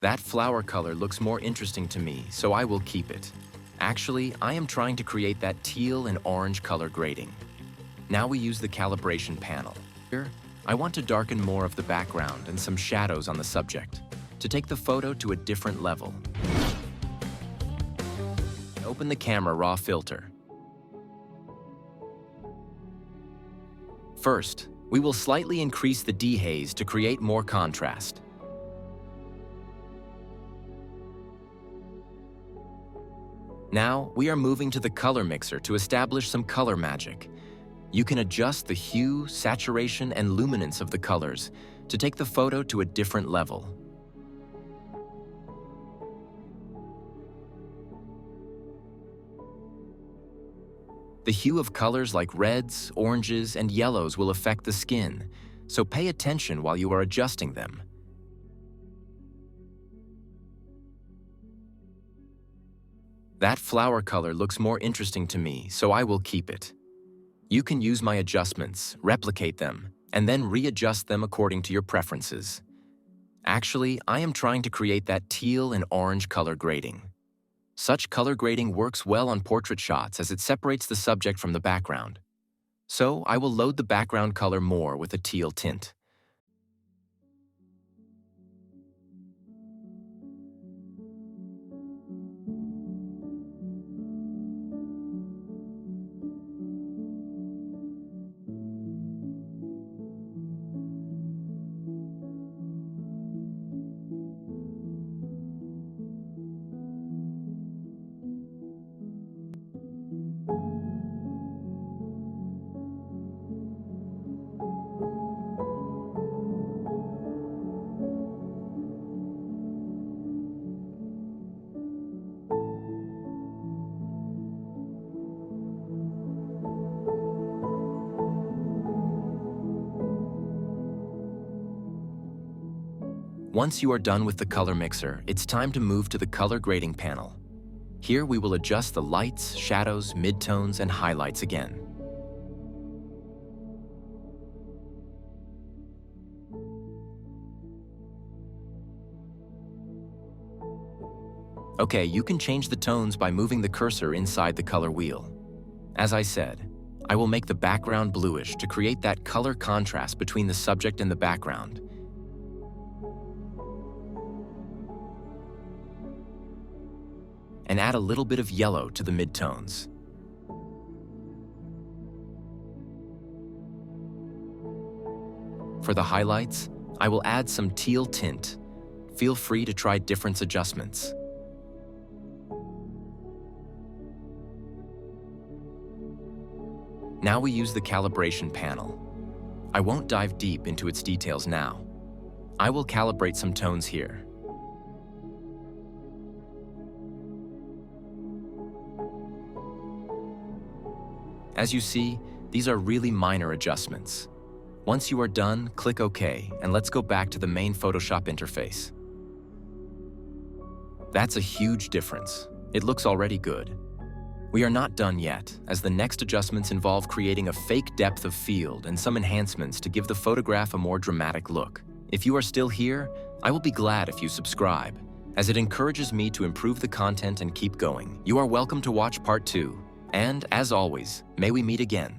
That flower color looks more interesting to me, so I will keep it. Actually, I am trying to create that teal and orange color grading. Now we use the calibration panel. Here, I want to darken more of the background and some shadows on the subject to take the photo to a different level. Open the camera raw filter. First, we will slightly increase the dehaze to create more contrast. Now, we are moving to the color mixer to establish some color magic. You can adjust the hue, saturation, and luminance of the colors to take the photo to a different level. The hue of colors like reds, oranges, and yellows will affect the skin, so pay attention while you are adjusting them. That flower color looks more interesting to me, so I will keep it. You can use my adjustments, replicate them, and then readjust them according to your preferences. Actually, I am trying to create that teal and orange color grading. Such color grading works well on portrait shots as it separates the subject from the background. So I will load the background color more with a teal tint. Once you are done with the color mixer, it's time to move to the color grading panel. Here we will adjust the lights, shadows, midtones, and highlights again. Okay, you can change the tones by moving the cursor inside the color wheel. As I said, I will make the background bluish to create that color contrast between the subject and the background. And add a little bit of yellow to the midtones. For the highlights, I will add some teal tint. Feel free to try different adjustments. Now we use the calibration panel. I won't dive deep into its details now. I will calibrate some tones here. As you see, these are really minor adjustments. Once you are done, click OK, and let's go back to the main Photoshop interface. That's a huge difference. It looks already good. We are not done yet, as the next adjustments involve creating a fake depth of field and some enhancements to give the photograph a more dramatic look. If you are still here, I will be glad if you subscribe, as it encourages me to improve the content and keep going. You are welcome to watch part 2. And, as always, may we meet again.